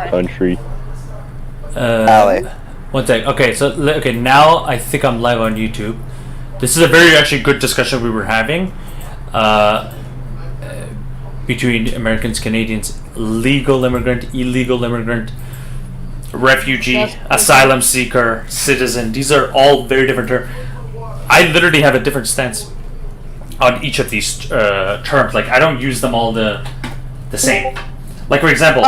country. Ali. One sec. Okay, so now I think I'm live on YouTube. This is a very actually good discussion we were having between Americans, Canadians, legal immigrant, illegal immigrant, refugee, asylum seeker, citizen. These are all very different terms. I literally have a different stance on each of these terms. Like, I don't use them all the same. Like, for example,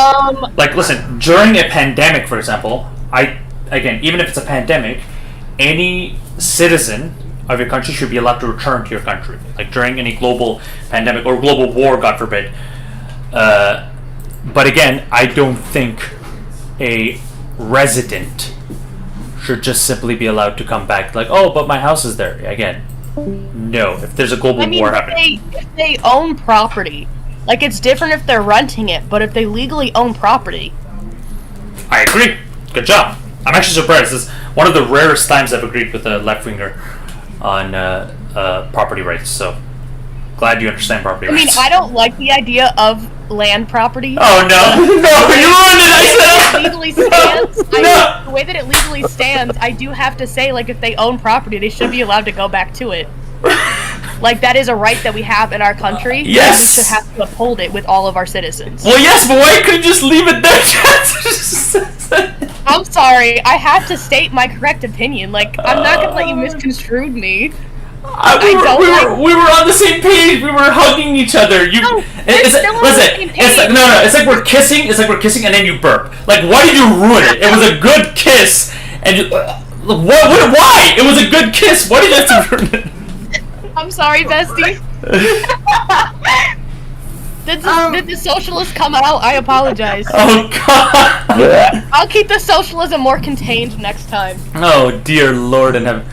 like, listen, during a pandemic, for example, even if it's a pandemic, any citizen of your country should be allowed to return to your country. Like, during any global pandemic or global war, God forbid. But again, I don't think a resident should just simply be allowed to come back. Like, oh, but my house is there. Again, no. If there's a global war happening. If they own property, like, it's different if they're renting it, but if they legally own property. I agree. Good job. I'm actually surprised. This is one of the rarest times I've agreed with a left-winger on property rights, so glad you understand property rights. I mean, I don't like the idea of land property. Oh, no. No, you ruined it! The way that it legally stands, I do have to say, like, if they own property, they should be allowed to go back to it. Like, that is a right that we have in our country. Yes! And we should have to uphold it with all of our citizens. Well, yes, but why couldn't you just leave it there? I'm sorry, I have to state my correct opinion. Like, I'm not gonna let you misconstrue me. We were on the same page. We were hugging each other. It's like we're kissing. It's like we're kissing, and then you burp. Like, why did you ruin it? It was a good kiss, and you. What? Why? It was a good kiss. Why did you have to ruin it? I'm sorry, bestie. Did the socialist come out? I apologize. Oh, God. I'll keep the socialism more contained next time. Oh, dear Lord in heaven.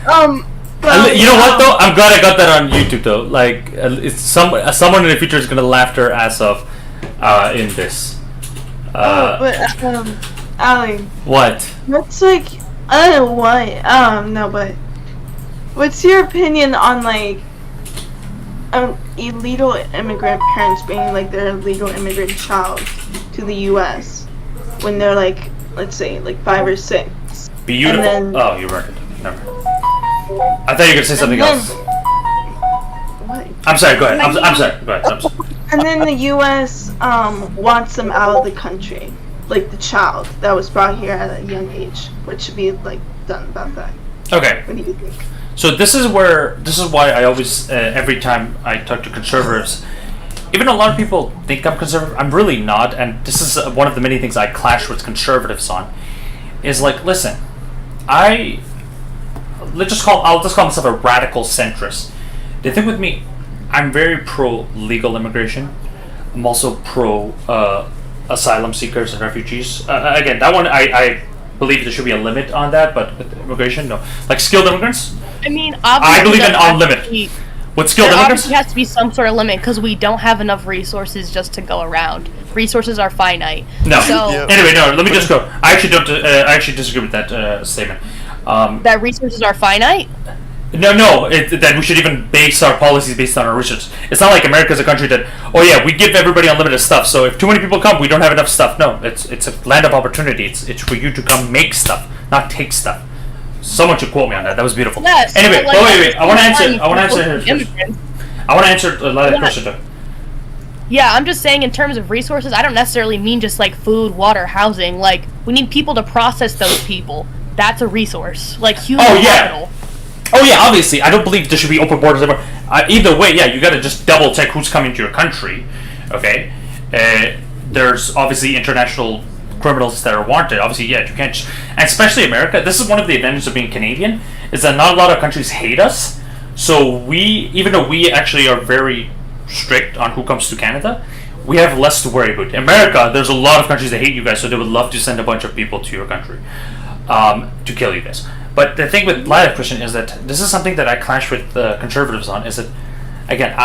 You know what, though? I'm glad I got that on YouTube, though. Like, it's someone in the future is going to laugh their ass off in this. Ali. What? What's, like, I don't know why, no, but what's your opinion on, like, illegal immigrant parents bringing, like, their illegal immigrant child to the U.S. when they're, like, let's say, like, 5 or 6? Beautiful. Oh, you ruined it. Never mind. I thought you were going to say something else. What? I'm sorry, go ahead. I'm sorry, go ahead. I'm sorry. And then the U.S. Wants them out of the country. Like, the child that was brought here at a young age. What should be, like, done about that? Okay. What do you think? So this is why I always, every time I talk to conservatives, even though a lot of people think I'm conservative, I'm really not, and this is one of the many things I clash with conservatives on, is like, listen, I'll just call myself a radical centrist. The thing with me, I'm very pro legal immigration. I'm also pro asylum seekers and refugees. Again, that one I believe there should be a limit on that, but with immigration, no. Like skilled immigrants, I mean, I believe in on limit. With skilled immigrants, there has to be some sort of limit because we don't have enough resources just to go around. Resources are finite. No. So, anyway, no. Let me just go. I actually don't. I actually disagree with that statement. That resources are finite? No. That we should even base our policies based on our research. It's not like America's a country that, oh yeah, we give everybody unlimited stuff. So if too many people come, we don't have enough stuff. No, it's a land of opportunity. It's for you to come make stuff, not take stuff. Someone should quote me on that. That was beautiful. Yes. Anyway, Like, wait. I want to answer a lot of the question. Yeah, I'm just saying in terms of resources, I don't necessarily mean just like food, water, housing. Like, we need people to process those people. That's a resource. Like human capital. Oh yeah, obviously. I don't believe there should be open borders everywhere. Either way, yeah, you got to just double check who's coming to your country. Okay, there's obviously international criminals that are wanted. Obviously, yeah, you can't. And especially America. This is one of the advantages of being Canadian is that not a lot of countries hate us. So even though we actually are very strict on who comes to Canada, we have less to worry about. America, there's a lot of countries that hate you guys, so they would love to send a bunch of people to your country to kill you guys. But the thing with live Christian is that this is something that I clash with conservatives on. Is that again,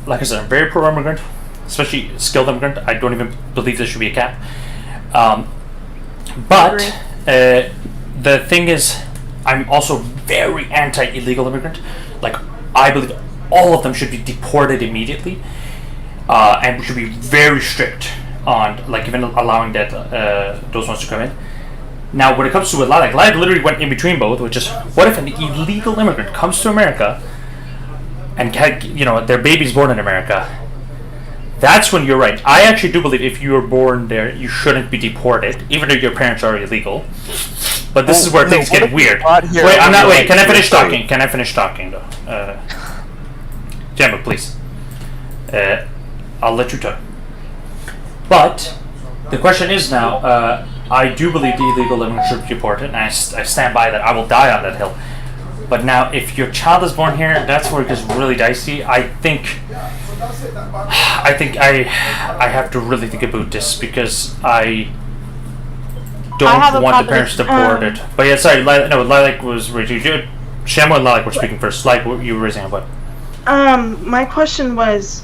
like I said, I'm very pro-immigrant, especially skilled immigrant. I don't even believe there should be a cap. But the thing is, I'm also very anti-illegal immigrant. Like, I believe all of them should be deported immediately, and we should be very strict on like even allowing that those ones to come in. Now, when it comes to what Lilac literally went in between both, which is what if an illegal immigrant comes to America and their baby's born in America? That's when you're right. I actually do believe if you were born there, you shouldn't be deported, even though your parents are illegal. But this is where things get weird. Wait, I'm not. Wait, can I finish talking? Can I finish talking though? Jambo, please. I'll let you talk. But the question is now. I do believe the illegal immigrants should be deported, and I stand by that. I will die on that hill. But now, if your child is born here, that's where it gets really dicey. I think I have to really think about this because I don't want the parents deported. But yeah, sorry, Lilac was raising. Shamo and Lilac were speaking first. Like, you were raising a what? My question was,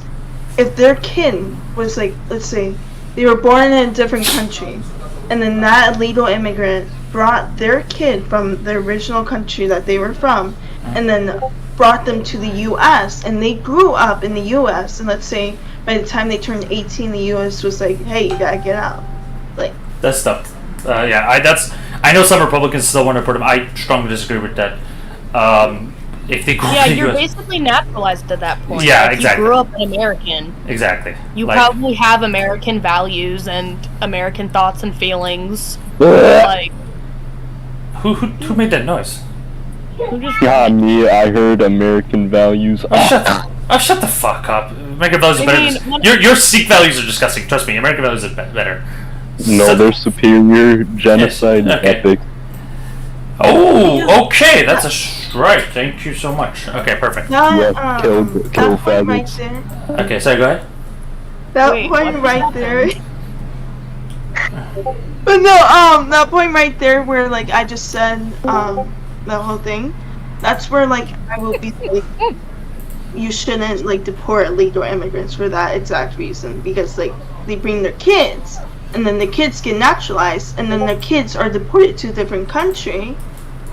if their kid was like, let's say, they were born in a different country, and then that illegal immigrant brought their kid from the original country that they were from, and then brought them to the U.S., and they grew up in the U.S., and let's say by the time they turned 18, the U.S. was like, hey, you gotta get out. Like, that's tough. I know some Republicans still want to put them. I strongly disagree with that. If they you're basically naturalized at that point. Yeah, exactly. You grew up an American. Exactly. You probably have American values and American thoughts and feelings. Like, who made that noise? Me. I heard American values. Shut the fuck up. American values are better. Your Sikh values are disgusting. Trust me, American values are better. No, they're superior. Genocide, epic. Oh, okay, that's a strike. Thank you so much. Okay, perfect. Kill faggots. Right there. Okay, sorry, go ahead. That point right there. But no, that point right there where like I just said, the whole thing. That's where like I will be like, you shouldn't like deport illegal immigrants for that exact reason, because like they bring their kids, and then the kids get naturalized, and then their kids are deported to a different country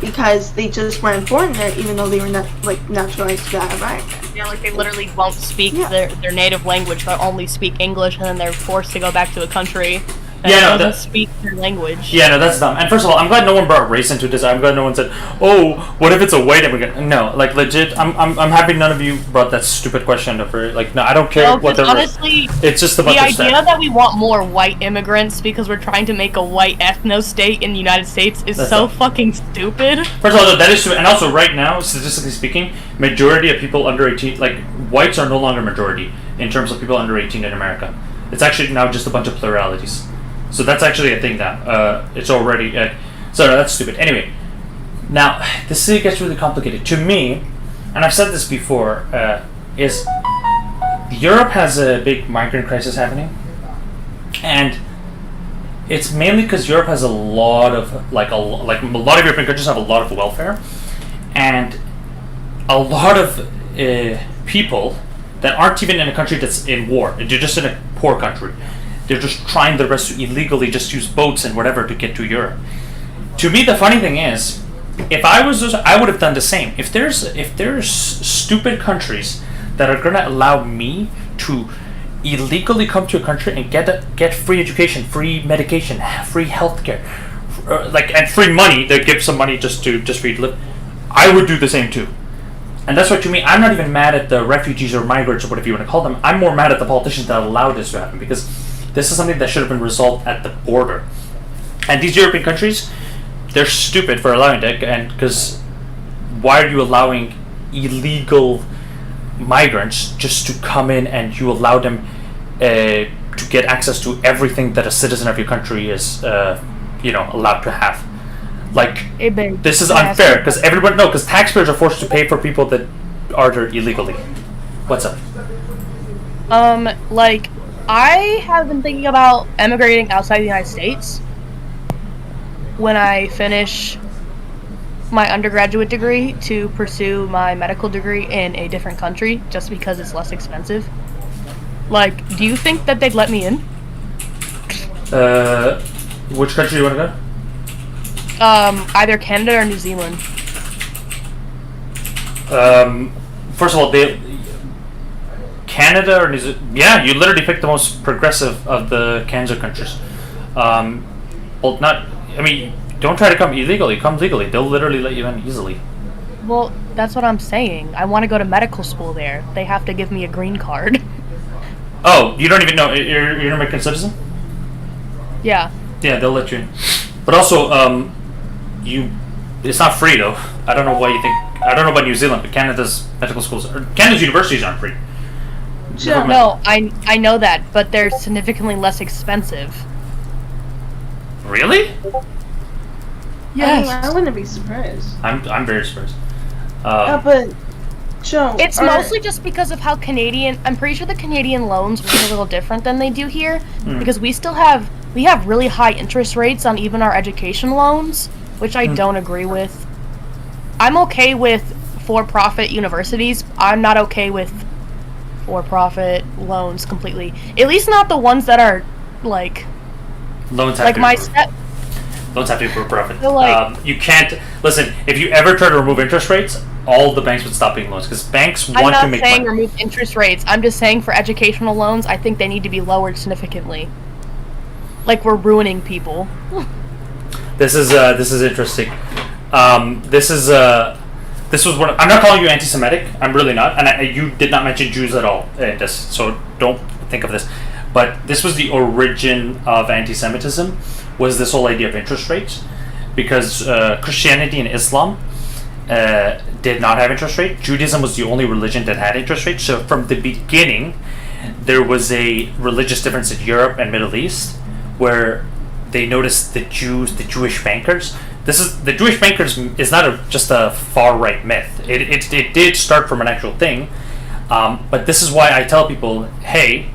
because they just weren't born there, even though they were not like naturalized to that environment. Yeah, like they literally won't speak their native language, but only speak English, and then they're forced to go back to a country that doesn't speak their language. Yeah, no, that's dumb. And first of all, I'm glad no one brought race into this. I'm glad no one said, "Oh, what if it's a white immigrant?" No, like legit. I'm happy none of you brought that stupid question up. Like, no, I don't care what they're. Honestly, it's just about the idea that we want more white immigrants because we're trying to make a white ethno-state in the United States is fucking stupid. First of all, that is true, and also right now, statistically speaking, majority of people under 18, like whites, are no longer majority in terms of people under 18 in America. It's actually now just a bunch of pluralities. So that's actually a thing now. It's already... so no, that's stupid. Anyway, now, this gets really complicated. To me, and I've said this before, is Europe has a big migrant crisis happening. And it's mainly because Europe has a lot of... a lot of European countries have a lot of welfare. And a lot of people that aren't even in a country that's in war. They're just in a poor country. They're just trying their best to illegally just use boats and whatever to get to Europe. To me, the funny thing is, if I was, I would have done the same. If there's stupid countries that are gonna allow me to illegally come to a country and get free education, free medication, free healthcare, and free money, they give some money just for you to live, I would do the same too. And that's why, to me, I'm not even mad at the refugees or migrants or whatever you want to call them. I'm more mad at the politicians that allow this to happen, because this is something that should have been resolved at the border. And these European countries, they're stupid for allowing that, and because why are you allowing illegal migrants just to come in and you allow them to get access to everything that a citizen of your country is, allowed to have? Like, this is unfair, because because taxpayers are forced to pay for people that are there illegally. What's up? I have been thinking about emigrating outside the United States when I finish my undergraduate degree to pursue my medical degree in a different country, just because it's less expensive. Like, do you think that they'd let me in? Which country do you want to go? Either Canada or New Zealand. First of all, Canada or New Zealand, yeah, you literally picked the most progressive of the Cancer countries. Well, not. I mean, don't try to come illegally. Come legally. They'll literally let you in easily. Well, that's what I'm saying. I want to go to medical school there. They have to give me a green card. Oh, you don't even know you're an American citizen? Yeah. Yeah, they'll let you in. But also, it's not free though. I don't know why you think. I don't know about New Zealand, but Canada's medical schools, or Canada's universities aren't free. Sure. No, I know that, but they're significantly less expensive. Really? Yes. I wouldn't be surprised. I'm very surprised. But Joe, It's mostly just because of how Canadian. I'm pretty sure the Canadian loans work a little different than they do here, because we have really high interest rates on even our education loans, which I don't agree with. I'm okay with for-profit universities. I'm not okay with for-profit loans completely. At least not the ones that are like Loans have like to my be step. loans have to be for profit. So, like- You can't listen. If you ever try to remove interest rates, all the banks would stop being loans because banks I'm want to not make saying money. remove interest rates. I'm just saying for educational loans, I think they need to be lowered significantly. Like we're ruining people. This is interesting. This was one. I'm not calling you anti-Semitic. I'm really not. And you did not mention Jews at all in this, so don't think of this. But this was the origin of anti-Semitism. Was this whole idea of interest rates? Because Christianity and Islam did not have interest rate. Judaism was the only religion that had interest rates. So from the beginning, there was a religious difference in Europe and Middle East, where they noticed the Jewish bankers. The Jewish bankers is not just a far right myth. It did start from an actual thing, but this is why I tell people, hey,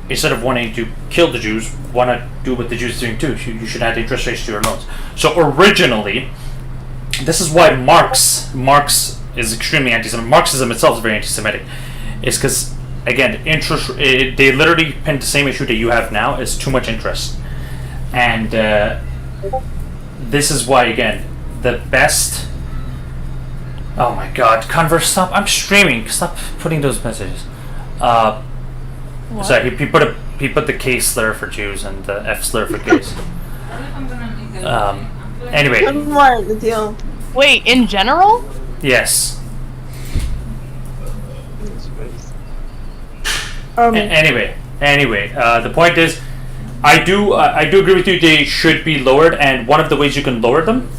instead of wanting to kill the Jews, want to do what the Jews are doing too. You should add interest rates to your loans. So originally, this is why Marx is extremely anti-Semitic. Marxism itself is very anti-Semitic. It's because, again, they literally pinned the same issue that you have now, is too much interest. And this is why, again, the best... Oh my god, Converse, stop. I'm streaming. Stop putting those messages. Sorry, he put the K slur for Jews and the F slur for gays. Anyway. What the deal? Wait, in general? Yes. Anyway, the point is, I do agree with you. They should be lowered, and one of the ways you can lower them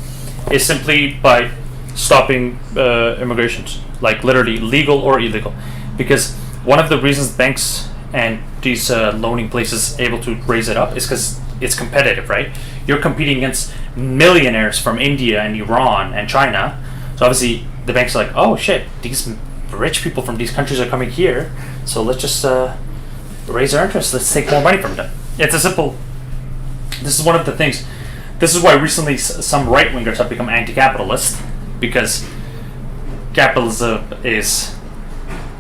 is simply by stopping immigrations, like literally legal or illegal. Because one of the reasons banks and these loaning places able to raise it up is because it's competitive, right? You're competing against millionaires from India and Iran and China. So obviously the banks are like, oh shit, these rich people from these countries are coming here, so let's just raise our interest. Let's take more money from them. It's a simple. This is one of the things. This is why recently some right-wingers have become anti-capitalist, because capitalism is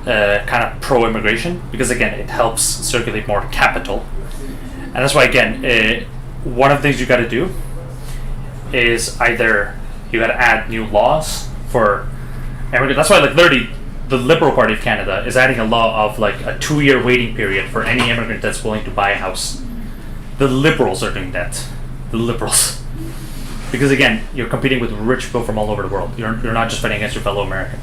kind of pro-immigration, because again it helps circulate more capital. And that's why, again, one of the things you got to do is either you got to add new laws for immigrants. That's why, like, literally the Liberal Party of Canada is adding a law of like a 2-year waiting period for any immigrant that's willing to buy a house. The Liberals are doing that. The Liberals. Because again, you're competing with rich people from all over the world. You're not just fighting against your fellow American.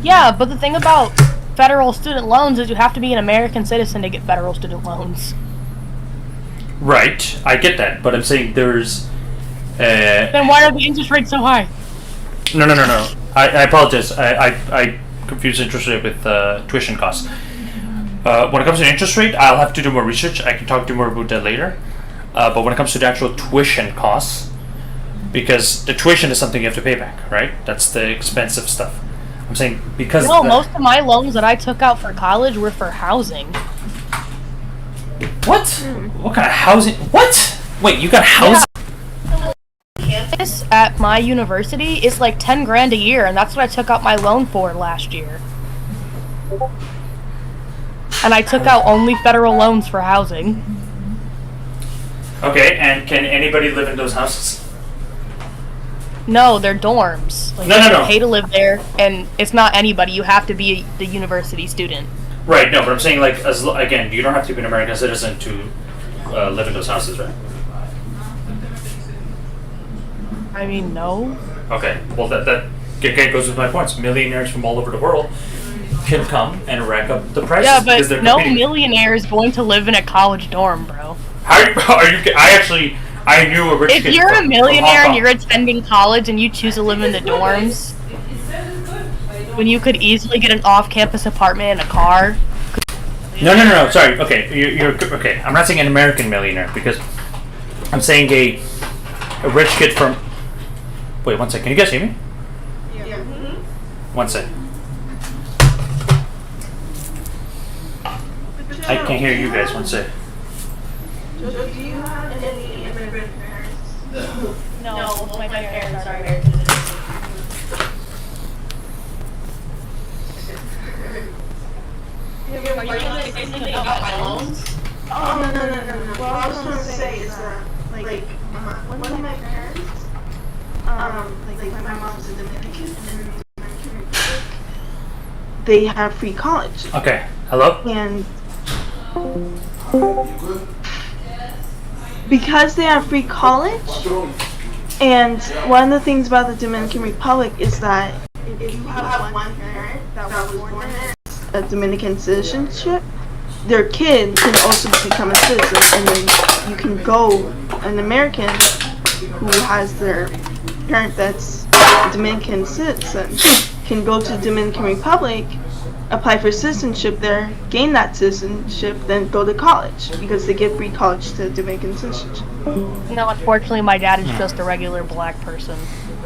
Yeah, but the thing about federal student loans is you have to be an American citizen to get federal student loans. Right, I get that, but I'm saying there's... Then why are the interest rates so high? No. I apologize. I confused interest rate with tuition costs. When it comes to interest rate, I'll have to do more research. I can talk to you more about that later. But when it comes to the actual tuition costs, because the tuition is something you have to pay back, right? That's the expensive stuff. I'm saying because... No, most of my loans that I took out for college were for housing. What? What kind of housing? What? Wait, you got housing? Campus at my university is like 10 grand a year, and that's what I took out my loan for last year. And I took out only federal loans for housing. Okay, and can anybody live in those houses? No, they're dorms. States. Like, No. you pay to live there, and it's not anybody. You have to be the university student. Right. No, but I'm saying like again, you don't have to be an American citizen to live in those houses, right? I mean, no. Okay. Well, that again goes with my points. Millionaires from all over the world can come and rack up the prices. Yeah, because but they're no competing. millionaire is going to live in a college dorm, bro. How are you? I knew a rich If kid you're from a Hong millionaire Kong. and you're attending college and you choose to live in the dorms, when you could easily get an off-campus apartment and a car. No. Sorry. Okay, you're okay. I'm not saying an American millionaire because I'm saying a rich kid from. Wait, one second. Can you guys hear me? Yeah. One sec. I can't hear you guys. One sec. Do you have any immigrant parents? No, my parents are Are you guys thinking about my loans? Oh, no. What I was trying to say is that, like, one of my parents, like my mom's a Dominican, and then in the Dominican Republic, they have free college. Okay. Hello. And because they have free college, and one of the things about the Dominican Republic is that if you have one parent that was born there, a Dominican citizenship, their kid can also become a citizen, and then you can go, an American who has their parent that's a Dominican citizen can go to the Dominican Republic, apply for citizenship there, gain that citizenship, then go to college because they get free college to Dominican citizenship. No, unfortunately, my dad is just a regular black person.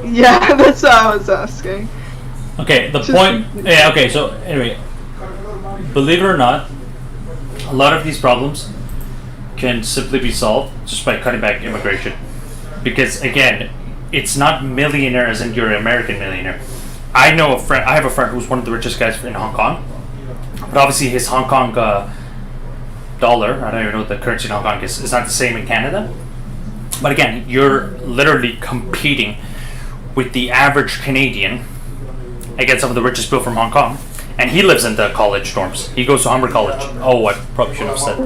Yeah, that's what I was asking. Okay. The point. Yeah. Okay. So anyway, believe it or not, a lot of these problems can simply be solved just by cutting back immigration. Because again, it's not millionaire as in you're an American millionaire. I know a friend. I have a friend who's one of the richest guys in Hong Kong, but obviously his Hong Kong dollar, I don't even know what the currency in Hong Kong is not the same in Canada. But again, you're literally competing with the average Canadian against some of the richest people from Hong Kong. And he lives in the college dorms. He goes to Humber College. Oh, I probably shouldn't have said.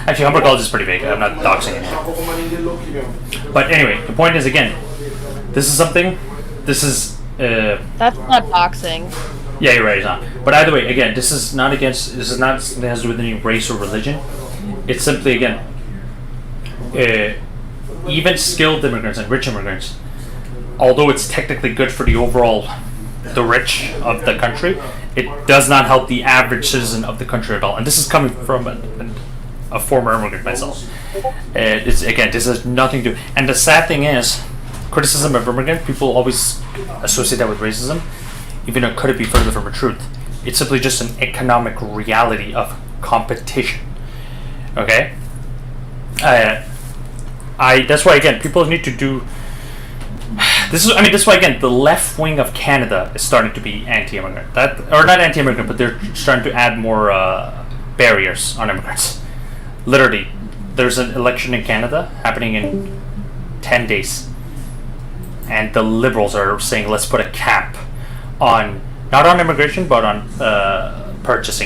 Actually, Humber College is pretty big. I'm not doxing it. But anyway, the point is, again, this is something. This is. That's not doxing. Yeah, you're right. It's not. But either way, again, this is not against. This is not something that has to do with any race or religion. It's simply, again, even skilled immigrants and rich immigrants, although it's technically good for the overall, the rich of the country, it does not help the average citizen of the country at all. And this is coming from a former immigrant myself. It's again, this has nothing to do. And the sad thing is, criticism of immigrant, people always associate that with racism, even though could it be further from the truth. It's simply just an economic reality of competition. Okay? That's why, again, people need to do. This is why, again, the left wing of Canada is starting to be anti-immigrant. Or not anti-immigrant, but they're starting to add more barriers on immigrants. Literally, there's an election in Canada happening in 10 days. And the Liberals are saying, let's put a cap on, not on immigration, but on purchasing